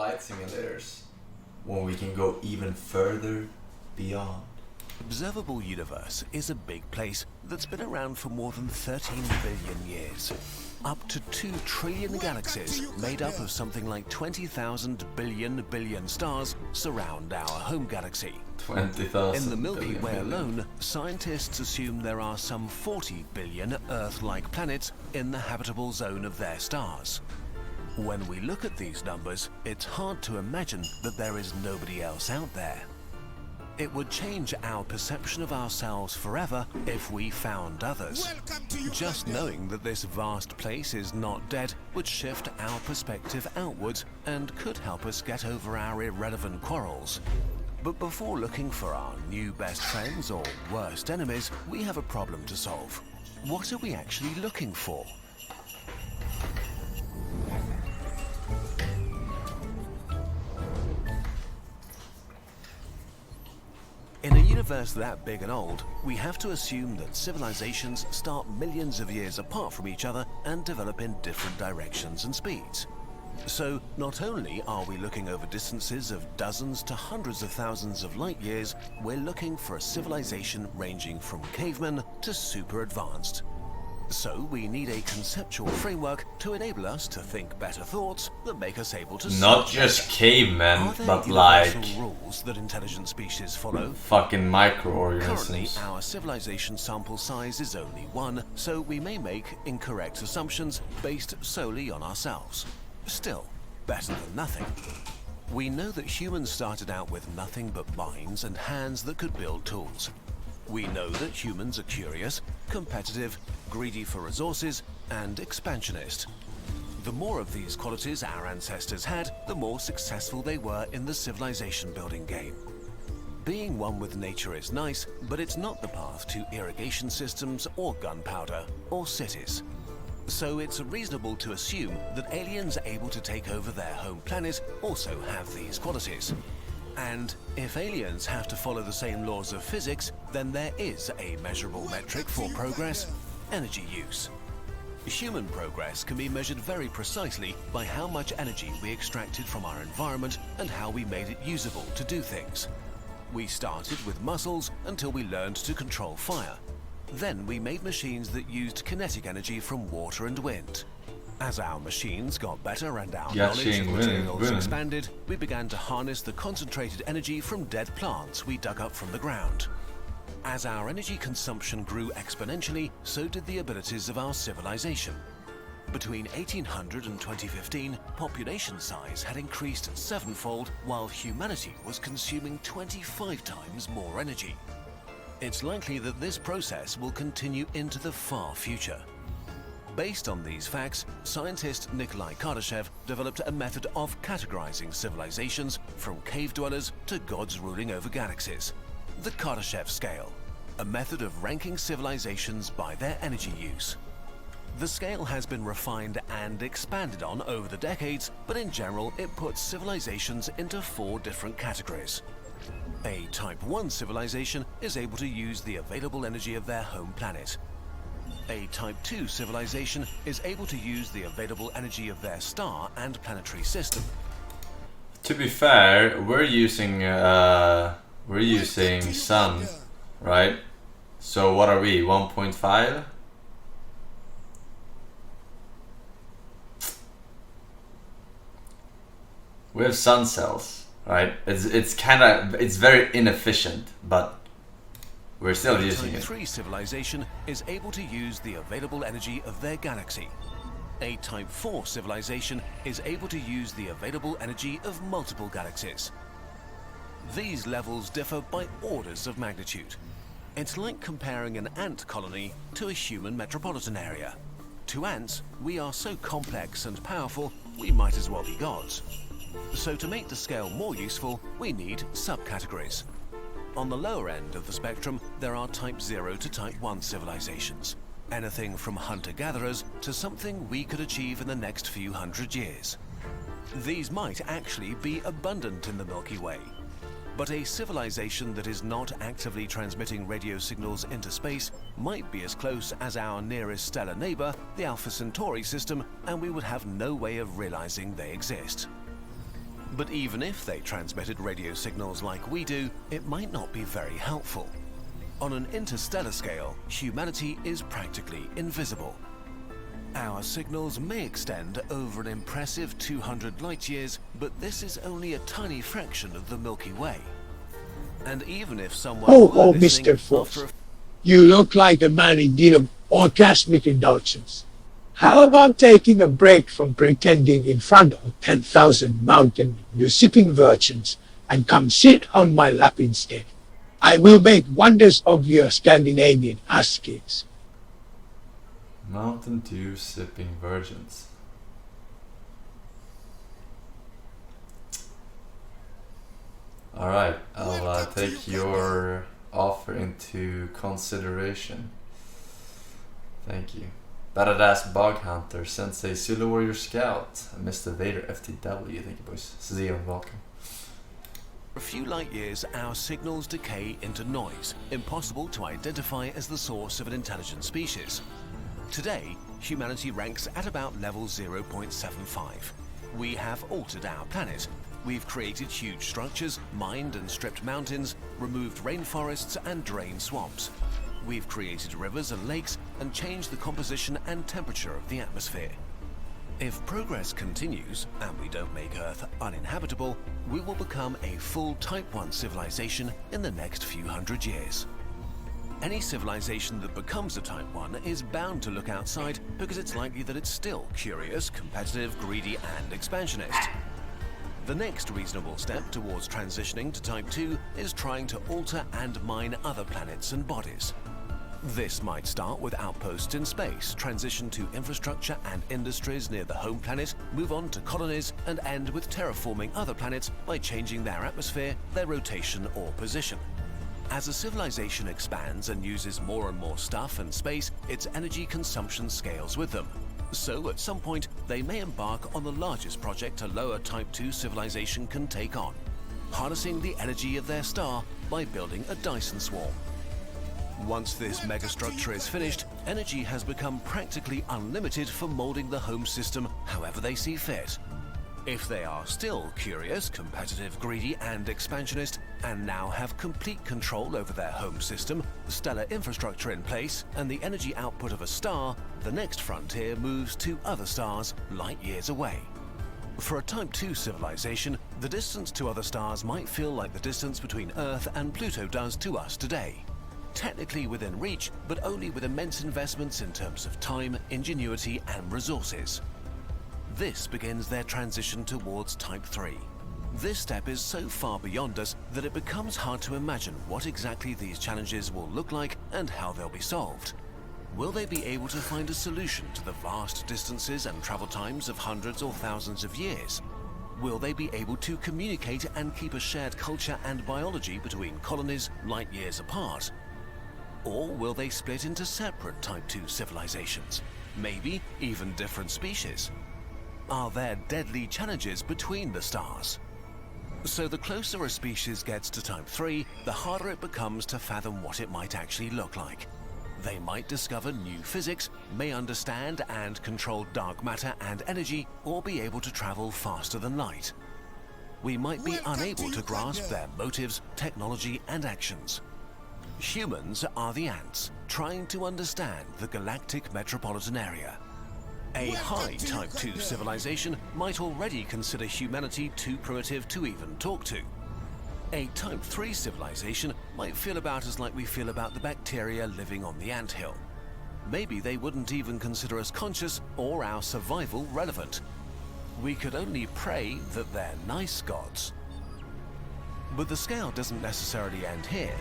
flight simulators when we can go even further beyond? Observable universe is a big place that's been around for more than 13 billion years. Up to 2 trillion galaxies made up of something like 20,000 billion stars surround our home galaxy. 20,000. In the Milky Way alone, scientists assume there are some 40 billion Earth-like planets in the habitable zone of their stars. When we look at these numbers, it's hard to imagine that there is nobody else out there. It would change our perception of ourselves forever if we found others. Just knowing that this vast place is not dead would shift our perspective outwards and could help us get over our irrelevant quarrels. But before looking for our new best friends or worst enemies, we have a problem to solve. What are we actually looking for? In a universe that big and old, we have to assume that civilizations start millions of years apart from each other and develop in different directions and speeds. So, not only are we looking over distances of dozens to hundreds of thousands of light years, we're looking for a civilization ranging from cavemen to super advanced. So, we need a conceptual framework to enable us to think better thoughts that make us able to... Not just cavemen, but like... rules that intelligent species follow? Fucking microorganisms. Currently, our civilization sample size is only 1, so we may make incorrect assumptions based solely on ourselves. Still, better than nothing. We know that humans started out with nothing but minds and hands that could build tools. We know that humans are curious, competitive, greedy for resources, and expansionist. The more of these qualities our ancestors had, the more successful they were in the civilization building game. Being one with nature is nice, but it's not the path to irrigation systems or gunpowder or cities. So it's reasonable to assume that aliens able to take over their home planet also have these qualities. And if aliens have to follow the same laws of physics, then there is a measurable metric for progress: energy use. Human progress can be measured very precisely by how much energy we extracted from our environment and how we made it usable to do things. We started with muscles until we learned to control fire. Then we made machines that used kinetic energy from water and wind. As our machines got better and our knowledge of materials expanded, we began to harness the concentrated energy from dead plants we dug up from the ground. As our energy consumption grew exponentially, so did the abilities of our civilization. Between 1800 and 2015, population size had increased 7-fold, while humanity was consuming 25 times more energy. It's likely that this process will continue into the far future. Based on these facts, scientist Kardashev developed a method of categorizing civilizations from cave dwellers to gods ruling over galaxies. The Kardashev scale, a method of ranking civilizations by their energy use. The scale has been refined and expanded on over the decades, but in general it puts civilizations into 4 different categories. A Type 1 civilization is able to use the available energy of their home planet. A Type 2 civilization is able to use the available energy of their star and planetary system. To be fair, we're using sun, right? So what are we? 1.5? We have sun cells, right? It's very inefficient, but we're still using it. A Type 3 civilization is able to use the available energy of their galaxy. A Type 4 civilization is able to use the available energy of multiple galaxies. These levels differ by orders of magnitude. It's like comparing an ant colony to a human metropolitan area. To ants, we are so complex and powerful, we might as well be gods. So to make the scale more useful, we need subcategories. On the lower end of the spectrum, there are Type 0 to Type 1 civilizations. Anything from hunter-gatherers to something we could achieve in the next few hundred years. These might actually be abundant in the Milky Way. But a civilization that is not actively transmitting radio signals into space might be as close as our nearest stellar neighbor, the Alpha Centauri system, and we would have no way of realizing they exist. But even if they transmitted radio signals like we do, it might not be very helpful. On an interstellar scale, humanity is practically invisible. Our signals may extend over an impressive 200 light-years, but this is only a tiny fraction of the Milky Way. And even if someone Oh, were Mr. listening after Forsen, you look like a man in need of orgasmic indulgence. How about taking a break from pretending in front of 10,000 mountain sipping virgins and come sit on my lap instead? I will make wonders of your Scandinavian huskies. Mountain Dew sipping virgins. Alright, I'll take your offer into consideration. Thank you. Badass Bog Hunter, Sensei Sulu Warrior Scout, Mr. Vader FTW. Thank you, boys. See you and welcome. a few light years, our signals decay into noise, impossible to identify as the source of an intelligent species. Today, humanity ranks at about level 0.75. We have altered our planet. We've created huge structures, mined and stripped mountains, removed rainforests and drained swamps. We've created rivers and lakes and changed the composition and temperature of the atmosphere. If progress continues, and we don't make Earth uninhabitable, we will become a full Type 1 civilization in the next few hundred years. Any civilization that becomes a Type 1 is bound to look outside because it's likely that it's still curious, competitive, greedy, and expansionist. The next reasonable step towards transitioning to Type 2 is trying to alter and mine other planets and bodies. This might start with outposts in space, transition to infrastructure and industries near the home planet, move on to colonies, and end with terraforming other planets by changing their atmosphere, their rotation, or position. As a civilization expands and uses more and more stuff and space, its energy consumption scales with them. So at some point, they may embark on the largest project a lower Type 2 civilization can take on, harnessing the energy of their star by building a Dyson swarm. Once this megastructure is finished, energy has become practically unlimited for molding the home system however they see fit. If they are still curious, competitive, greedy, and expansionist, and now have complete control over their home system, stellar infrastructure in place, and the energy output of a star, the next frontier moves to other stars light years away. For a Type 2 civilization, the distance to other stars might feel like the distance between Earth and Pluto does to us today. Technically within reach, but only with immense investments in terms of time, ingenuity, and resources. This begins their transition towards Type 3. This step is so far beyond us that it becomes hard to imagine what exactly these challenges will look like and how they'll be solved. Will they be able to find a solution to the vast distances and travel times of hundreds or thousands of years? Will they be able to communicate and keep a shared culture and biology between colonies light years apart? Or will they split into separate Type 2 civilizations? Maybe even different species? Are there deadly challenges between the stars? So the closer a species gets to Type 3, the harder it becomes to fathom what it might actually look like. They might discover new physics, may understand and control dark matter and energy, or be able to travel faster than light. We might be unable to grasp their motives, technology, and actions. Humans are the ants, trying to understand the galactic metropolitan area. A high Type 2 civilization might already consider humanity too primitive to even talk to. A Type 3 civilization might feel about as like we feel about the bacteria living on the anthill. Maybe they wouldn't even consider us conscious or our survival relevant. We could only pray that they're nice gods. But the scale doesn't necessarily end here.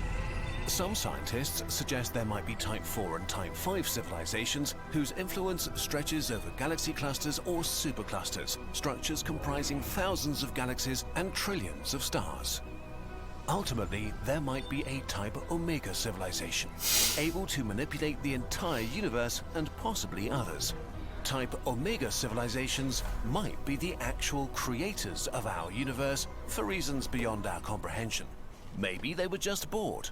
Some scientists suggest there might be Type 4 and Type 5 civilizations whose influence stretches over galaxy clusters or superclusters, structures comprising thousands of galaxies and trillions of stars. Ultimately, there might be a Type Omega civilization, able to manipulate the entire universe and possibly others. Type Omega civilizations might be the actual creators of our universe for reasons beyond our comprehension. Maybe they were just bored.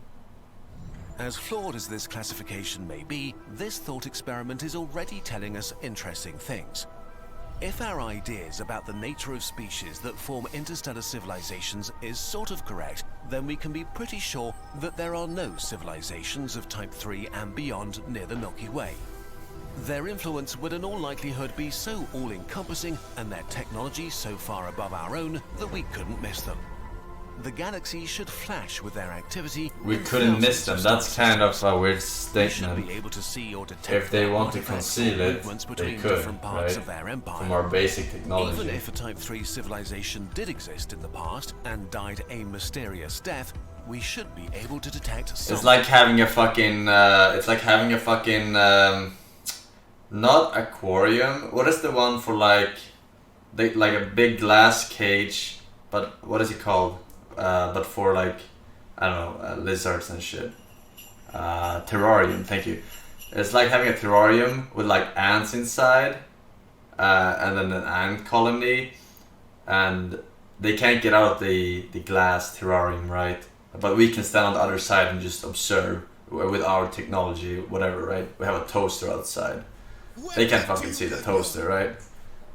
As flawed as this classification may be, this thought experiment is already telling us interesting things. If our ideas about the nature of species that form interstellar civilizations is sort of correct, then we can be pretty sure that there are no civilizations of Type 3 and beyond near the Milky Way. Their influence would in all likelihood be so all-encompassing and their technology so far above our own that we couldn't miss them. The galaxy should flash with their activity. We couldn't miss them. That's kind of a weird We statement. should be able to see or detect If they want to artifacts conceal or it, movements they between could, different parts right? of their empire. From our basic technology. Even if a Type 3 civilization did exist in the past and died a mysterious death, we should be able to detect some. It's like having a fucking, not aquarium. What is the one for like a big glass cage? But what is it called? But for like, I don't know, lizards and shit. Terrarium, thank you. It's like having a terrarium with like ants inside, and then an ant colony, and they can't get out of the glass terrarium, right? But we can stand on the other side and just observe with our technology, whatever, right? We have a toaster outside. They can't fucking see the toaster, right?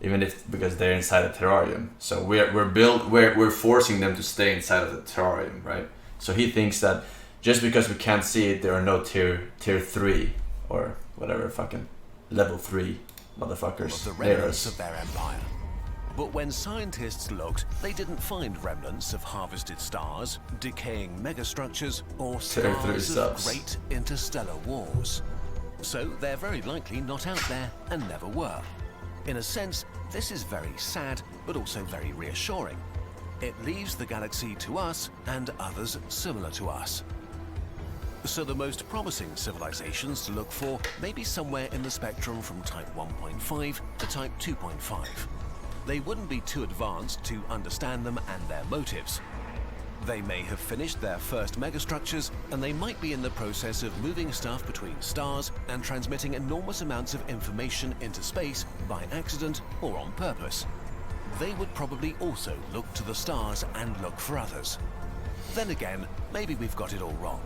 Even if because they're inside a terrarium. So we're forcing them to stay inside of the terrarium, right? So he thinks that just because we can't see it, there are no tier 3 or whatever fucking level 3 motherfuckers Of the near remnants us. of their empire. But when scientists looked, they didn't find remnants of harvested stars, decaying megastructures, or Tier 3 scars of sucks. great interstellar wars. So they're very likely not out there and never were. In a sense, this is very sad, but also very reassuring. It leaves the galaxy to us and others similar to us. So the most promising civilizations to look for may be somewhere in the spectrum from Type 1.5 to Type 2.5. They wouldn't be too advanced to understand them and their motives. They may have finished their first megastructures, and they might be in the process of moving stuff between stars and transmitting enormous amounts of information into space by accident or on purpose. They would probably also look to the stars and look for others. Then again, maybe we've got it all wrong.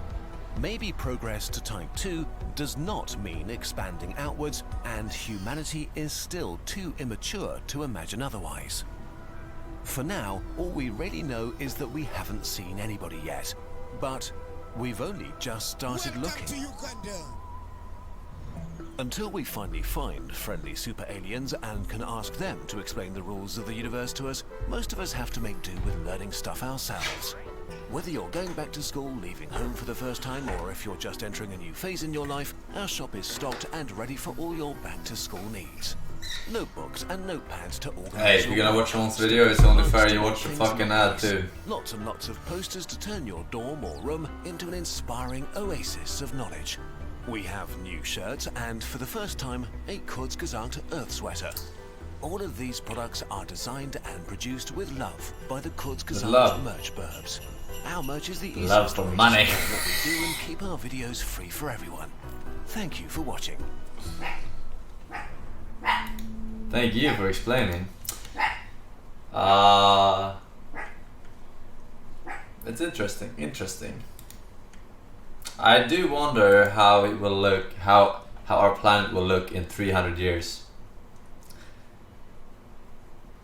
Maybe progress to Type 2 does not mean expanding outwards, and humanity is still too immature to imagine otherwise. For now, all we really know is that we haven't seen anybody yet, but we've only just started looking. Until we finally find friendly super aliens and can ask them to explain the rules of the universe to us, most of us have to make do with learning stuff ourselves. Whether you're going back to school, leaving home for the first time, or if you're just entering a new phase in your life, our shop is stocked and ready for all your back-to-school needs. Notebooks and notepads to organize. Hey, if you're your gonna work, watch someone's video, it's only fair you watch the things fucking in ad place. too. Lots and lots of posters to turn your dorm or room into an inspiring oasis of knowledge. We have new shirts and, for the first time, a Kurzgesagt Earth sweater. All of these products are designed and produced with love by the Kurzgesagt love. merch burbs. Our merch is the Love easiest for way to money. support what we do and keep our videos free for everyone. Thank you for watching. Thank you for explaining. It's interesting. I do wonder how it will look, how our planet will look in 300 years.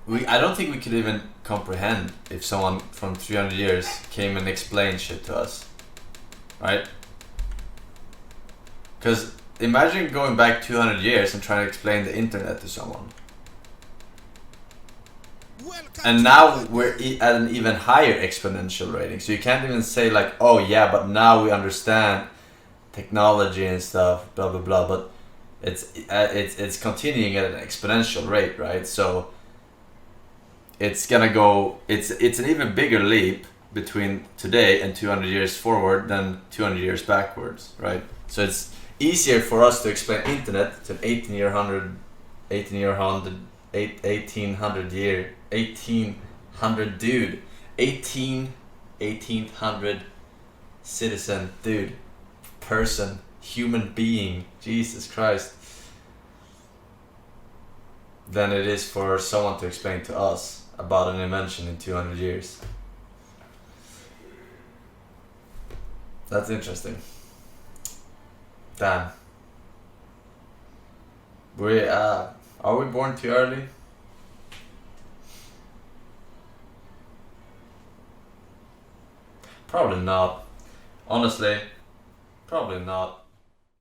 I don't think we could even comprehend if someone from 300 years came and explained shit to us, right? Because imagine going back 200 years and trying to explain the internet to someone. And now we're at an even higher exponential rating, so you can't even say like, oh yeah, but now we understand technology and stuff, blah blah blah. But it's continuing at an exponential rate, right? So it's gonna go. It's an even bigger leap between today and 200 years forward than 200 years backwards, right? So it's easier for us to explain internet to an 1800 dude, 1800 citizen dude, person, human being, Jesus Christ, than it is for someone to explain to us about an invention in 200 years. That's interesting. Damn. Are we born too early? Probably not. Honestly, probably not.